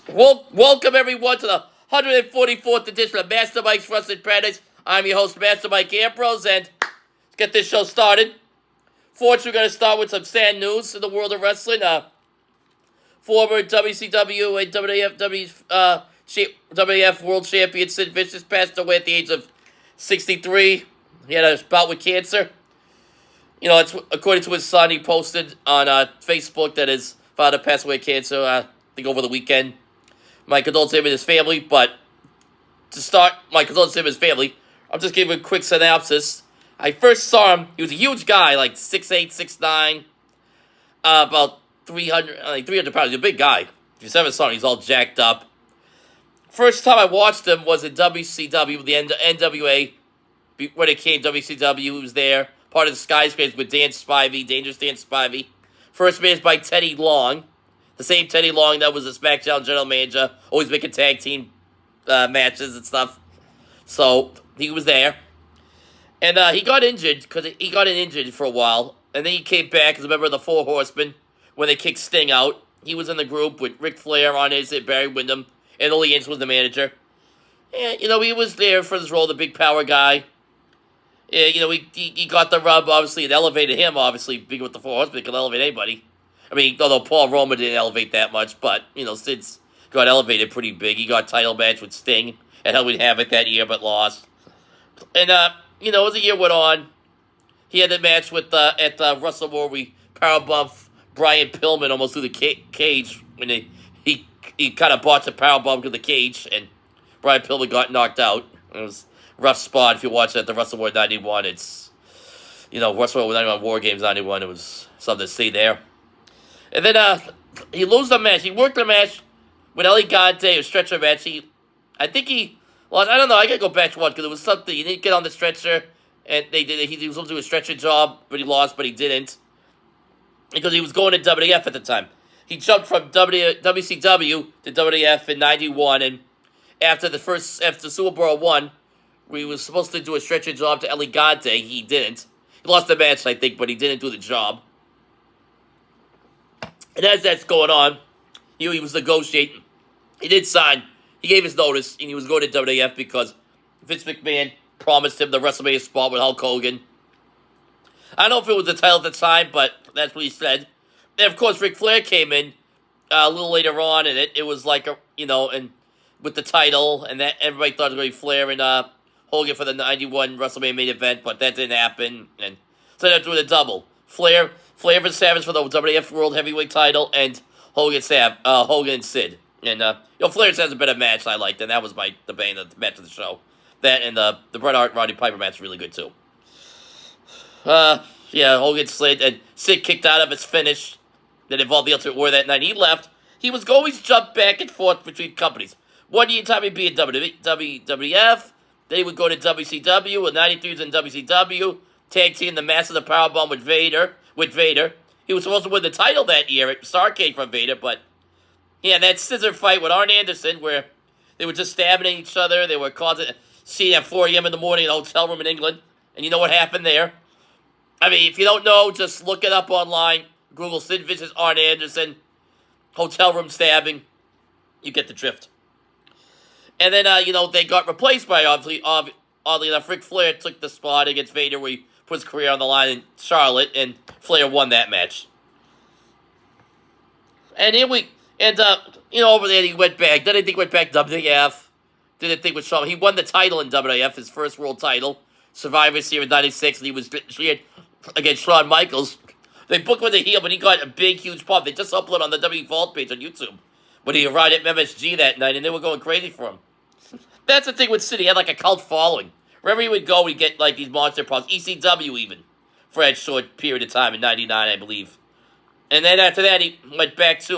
Welcome everyone to the 144th edition of Master Mike's Wrestling Paradise. I'm your host, Master Mike Ambrose, and let's get this show started. First, we're going to start with some sad news in the world of wrestling. Former WCW and WWF World Champion Sid Vicious passed away at the age of 63. He had a bout with cancer. It's according to his son. He posted on Facebook that his father passed away of cancer, I think over the weekend. My condolences to him and his family, but to start my condolences to him and his family, I'm just giving a quick synopsis. I first saw him, he was a huge guy, like 6'8", 6'9", about 300 pounds. He's a big guy. If you ever saw him, he's all jacked up. First time I watched him was in WCW, the NWA, when it came WCW, he was there, part of the Skyscrapers with Dan Spivey, Dangerous Dan Spivey. First managed by Teddy Long. The same Teddy Long that was a SmackDown general manager, always making tag team matches and stuff. So, he was there. And he got injured, because he got injured for a while. And then he came back as a member of the Four Horsemen when they kicked Sting out. He was in the group with Ric Flair on his, Barry Windham, and Ole Inch was the manager. And, he was there for his role, the big power guy. Yeah, he got the rub, obviously. It elevated him, obviously, being with the Four Horsemen. It could elevate anybody. I mean, although Paul Roman didn't elevate that much, but, Sid's got elevated pretty big. He got a title match with Sting at Halloween Havoc that year, but lost. And, as the year went on, he had a match with, at Wrestle War, we powerbumped Brian Pillman almost through the cage when he kind of bought the powerbomb to the cage, and Brian Pillman got knocked out. It was a rough spot. If you watch it at the Wrestle War 91, it's, Wrestle War 91 War Games 91, it was something to see there. And then he lost the match. He worked the match with El Gigante, a stretcher match. I think he lost. I don't know. I gotta go back to watch because it was something. He didn't get on the stretcher, and he was supposed to do a stretcher job, but he lost, but he didn't because he was going to WWF at the time. He jumped from WCW to WWF in '91, and after Super Bowl 1, where he was supposed to do a stretcher job to El Gigante, he didn't. He lost the match, I think, but he didn't do the job. And as that's going on, he was negotiating. He did sign. He gave his notice, and he was going to WWF because Vince McMahon promised him the WrestleMania spot with Hulk Hogan. I don't know if it was the title at the time, but that's what he said. And, of course, Ric Flair came in a little later on, and it was like, and with the title, and that everybody thought it was going to be Flair and Hogan for the 91 WrestleMania main event, but that didn't happen. And so they had to do the double. Flair versus Savage for the WWF World Heavyweight title, and Hogan and Sid. And Flair has a better match I liked, and that was the main match of the show. That and the Bret Hart Roddy Piper match was really good too. Hogan slid, and Sid kicked out of his finish that involved the Ultimate War that night. He left. He was always jump back and forth between companies. One year time he'd be in WWF, then he would go to WCW, and 93 was in WCW, tag team the Master of the Powerbomb with Vader. He was supposed to win the title that year at Starrcade from Vader, but that scissor fight with Arn Anderson where they were just stabbing at each other. They were causing scene at 4 a.m. in the morning in a hotel room in England, and you know what happened there. I mean, if you don't know, just look it up online. Google Sid Vicious, Arn Anderson, hotel room stabbing. You get the drift. And then, they got replaced by, oddly enough, Ric Flair took the spot against Vader where he put his career on the line in Charlotte, and Flair won that match. And over there he went back. Then I think he went back to WWF. Didn't think with Strowman. He won the title in WWF, his first world title. Survivor Series in '96, and he was against Shawn Michaels. They booked him with a heel, but he got a big, huge pop. They just uploaded on the W Vault page on YouTube when he arrived at MSG that night, and they were going crazy for him. That's the thing with Sid. He had like a cult following. Wherever he would go, he'd get like these monster props. ECW even, for that short period of time in '99, I believe. And then after that, he went back to,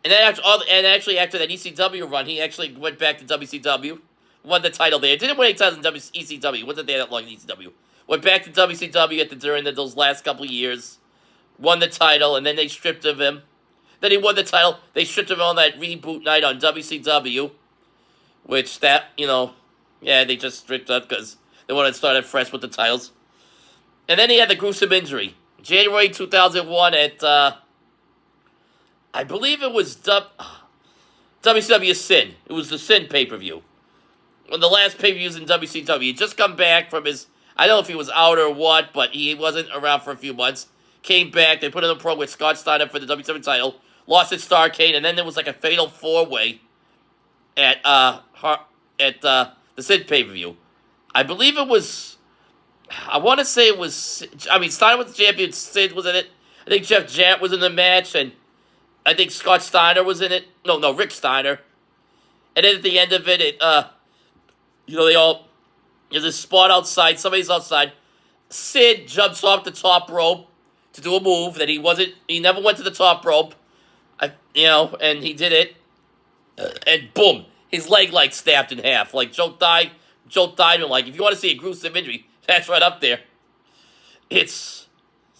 actually after that ECW run, he actually went back to WCW, won the title there. Didn't win any titles in ECW. Wasn't there that long in ECW. Went back to WCW during those last couple of years, won the title, and then they stripped of him. Then he won the title. They stripped him on that reboot night on WCW, which they just stripped up because they wanted to start fresh with the titles. And then he had the gruesome injury. January 2001 at, I believe it was WCW Sin. It was the Sin pay-per-view. One of the last pay-per-views in WCW. He just come back from his... I don't know if he was out or what, but he wasn't around for a few months. Came back. They put in a program with Scott Steiner for the WCW title. Lost at Starrcade, and then there was like a fatal four-way at the Sid pay-per-view. I believe it was... I want to say it was... I mean, Steiner was the champion. Sid was in it. I think Jeff Jarrett was in the match, and I think Scott Steiner was in it. No, Rick Steiner. And then at the end of it, they all... There's a spot outside. Somebody's outside. Sid jumps off the top rope to do a move that he never went to the top rope. And he did it. And boom, his leg snapped in half. Like Joe Diamond, if you want to see a gruesome injury, that's right up there. His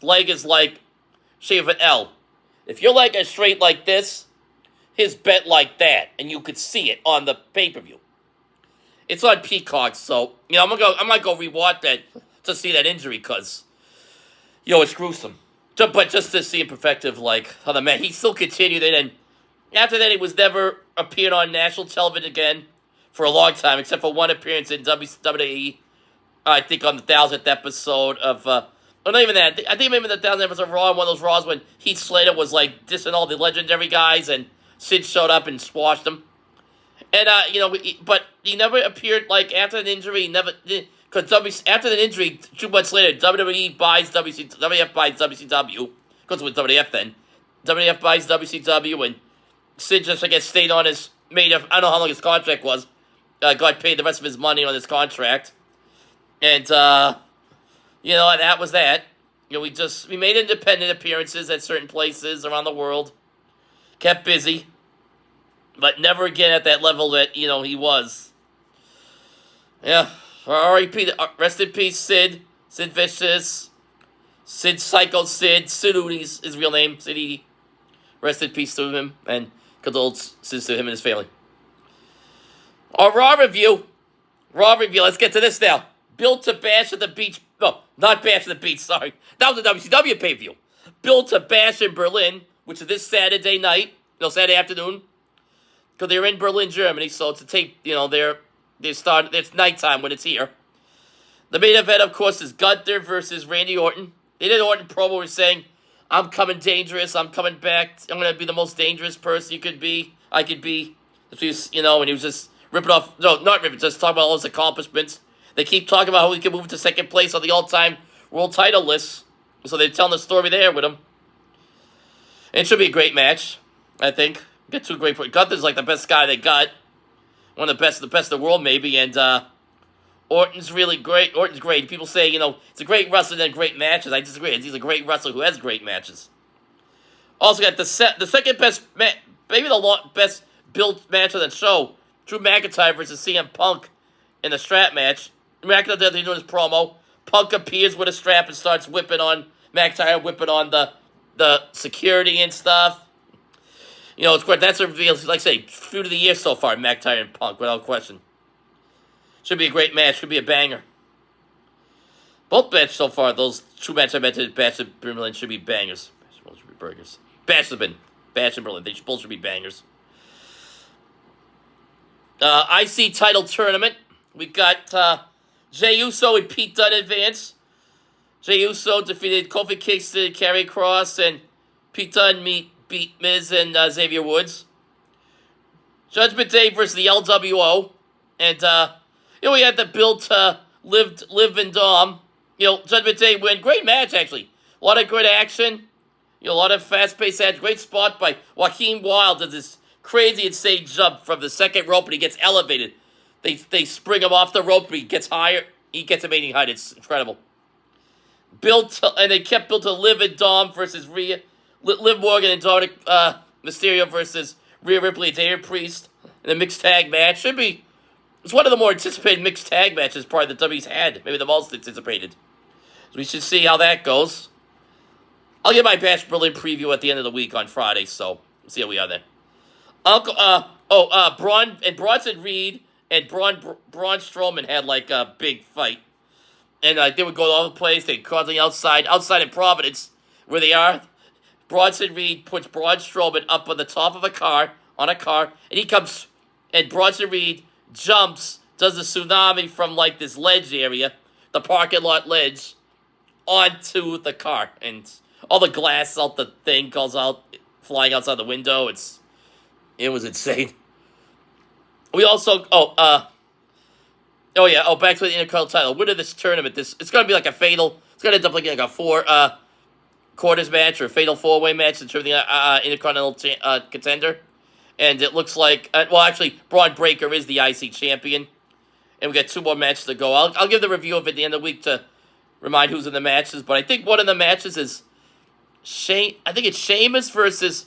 leg is like shape of an L. If your leg is straight like this, his bent like that, and you could see it on the pay-per-view. It's on Peacock, so I might go rewatch that to see that injury, cause it's gruesome. But just to see in perspective, how the man, he still continued it, and after that, he was never appeared on national television again for a long time, except for one appearance in WWE. I think on the 1000th episode of, not even that. I think maybe the 1000th episode of Raw, one of those Raws when Heath Slater was dissing all the legendary guys, and Sid showed up and squashed them. And but he never appeared after an injury. Because after the injury, 2 months later, WWF buys WCW. Because it was WWF then. WWF buys WCW, and Sid just stayed on his I don't know how long his contract was. Got paid the rest of his money on his contract, and that was that. We made independent appearances at certain places around the world. Kept busy. But never again at that level that, he was. Yeah. R.I.P. Rest in peace, Sid. Sid Vicious. Sid Psycho Sid. Sid Udi's his real name. Sid Edie. Rest in peace to him. And condolences to him and his family. Our Raw review. Let's get to this now. Built to Bash at the Beach. No, not Bash at the Beach, sorry. That was a WCW pay-per-view. Built to Bash in Berlin, which is this Saturday night. Saturday afternoon. Because they're in Berlin, Germany, so it's a tape, it's nighttime when it's here. The main event, of course, is Gunther versus Randy Orton. They did an Orton promo where saying, I'm coming dangerous, I'm coming back, I'm going to be the most dangerous person I could be. And he was just ripping off, no, not ripping, just talking about all his accomplishments. They keep talking about how he can move to second place on the all-time world title list. So they're telling the story there with him. And it should be a great match, I think. Get two great... Gunther's the best guy they got. One of the best in the world, maybe. And Orton's really great. Orton's great. People say, it's a great wrestler and great matches. I disagree. He's a great wrestler who has great matches. Also got the second best... maybe the best built match of the show. Drew McIntyre versus CM Punk in the strap match. McIntyre doing his promo. Punk appears with a strap and starts whipping on McIntyre, whipping on the security and stuff. It's great. That's a reveal, like I say, feud of the year so far, McIntyre and Punk, without question. Should be a great match. Should be a banger. Both matches so far, those two matches I mentioned, Bash and Berlin, should be bangers. Both should be burgers. Bash and Berlin, they both should be bangers. IC title tournament. We got Jey Uso and Pete Dunne advance. Jey Uso defeated Kofi Kingston, Karrion Kross, and Pete Dunne beat Miz and Xavier Woods. Judgment Day versus the LWO. And, we had the build to Liv and Dom. Judgment Day win. Great match, actually. A lot of good action. A lot of fast-paced action. Great spot by Joaquin Wilde. Does this crazy, insane jump from the second rope, and he gets elevated. They spring him off the rope, but he gets higher. He gets amazing height. It's incredible. And they kept built to Liv and Dom versus Liv Morgan and Dominic Mysterio versus Rhea Ripley and Damian Priest in a mixed tag match. It's one of the more anticipated mixed tag matches probably the W's had. Maybe the most anticipated. So we should see how that goes. I'll get my Bash Berlin preview at the end of the week on Friday, so we'll see how we are then. Braun and Bronson Reed and Braun Strowman had a big fight. And they would go all over the place. They'd cross the outside in Providence, where they are. Bronson Reed puts Braun Strowman up on the top of a car on a car, and he comes, and Bronson Reed jumps, does a tsunami from, like, this ledge area, the parking lot ledge, onto the car, and all the glass out the thing goes out, flying outside the window. It was insane. We also, back to the Intercontinental title. Winner of this tournament, it's going to be like a fatal, it's going to end up like a four quarters match or a fatal four-way match in terms of the Intercontinental contender. And it looks like, Braun Breaker is the IC champion. And we got 2 more matches to go. I'll give the review of it at the end of the week to remind who's in the matches. But I think one of the matches is I think it's Sheamus versus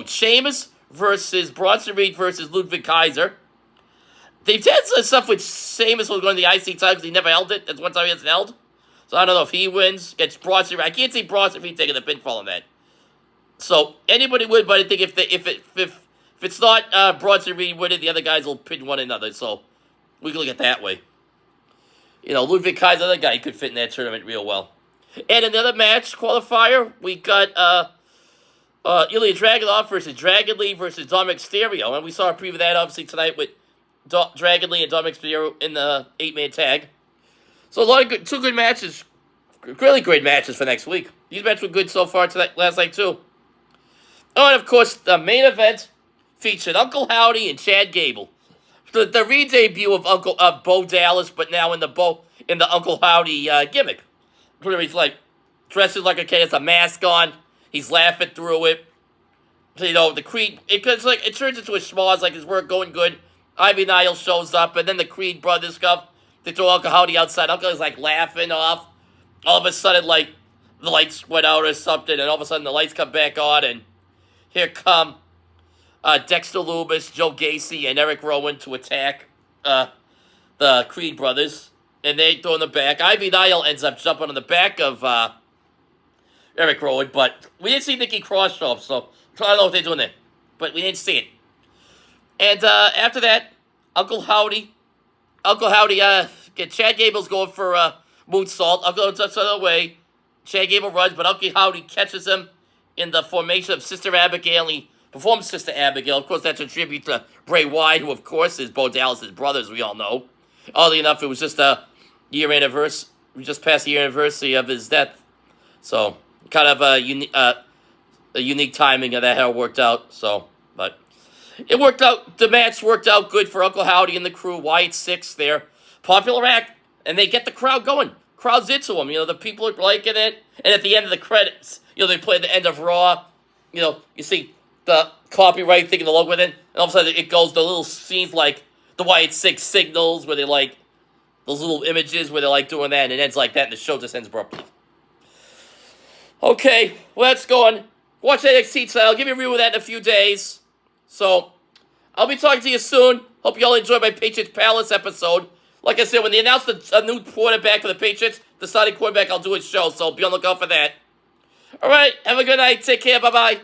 Sheamus versus Bronson Reed versus Ludwig Kaiser. They've had some stuff with Sheamus was going to the IC title because he never held it. That's one time he hasn't held. So I don't know if he wins against Bronson Reed. I can't see Bronson Reed taking the pinfall on that. So anybody would, but I think if it's not Bronson Reed winning, the other guys will pin one another. So we can look at it that way. You know, Ludwig Kaiser, the other guy, could fit in that tournament real well. And another match qualifier, we got Ilya Dragunov versus Dragon Lee versus Dominic Mysterio. And we saw a preview of that, obviously, tonight with Dragon Lee and Dominic Mysterio in the 8-man tag. So a lot of 2 good matches. Really great matches for next week. These matches were good so far tonight, last night, too. Oh, and, of course, the main event featured Uncle Howdy and Chad Gable. The re-debut of Bo Dallas, but now in the Uncle Howdy gimmick. Where he's like dresses like a kid, has a mask on, he's laughing through it. So, you know, the Creed, it turns into a schmoz, like his work going good. Ivy Nile shows up, and then the Creed brothers come. They throw Uncle Howdy outside. Uncle is like laughing off. All of a sudden, like the lights went out or something, and all of a sudden the lights come back on, and here come Dexter Lumis, Joe Gacy, and Eric Rowan to attack the Creed brothers. And they throw in the back. Ivy Nile ends up jumping on the back of Eric Rowan, but we didn't see Nikki Cross show up, so I don't know what they're doing there. But we didn't see it. And after that, Uncle Howdy, Chad Gable's going for moonsault. Uncle Howdy touches the other way. Chad Gable runs, but Uncle Howdy catches him in the formation of Sister Abigail. He performs Sister Abigail. Of course, that's a tribute to Bray Wyatt, who, of course, is Bo Dallas' brother, as we all know. Oddly enough, it was just a year anniversary. We just passed the year anniversary of his death. So, kind of a unique timing of that, how it worked out. So, but it worked out. The match worked out good for Uncle Howdy and the crew. Wyatt 6 there. Popular act. And they get the crowd going. Crowd's into them. You know, the people are liking it. And at the end of the credits, you know, they play the end of Raw. You know, you see the copyright thing in the logo with it. And all of a sudden it goes to little scenes like the Wyatt 6 signals where they like those little images where they're like doing that, and it ends like that, and the show just ends abruptly. Okay, let's go on. Watch NXT tonight. I'll give you a review of that in a few days. So, I'll be talking to you soon. Hope you all enjoyed my Patriots Palace episode. Like I said, when they announce a new quarterback for the Patriots, the starting quarterback, I'll do a show, so be on the lookout for that. Alright, have a good night. Take care. Bye-bye.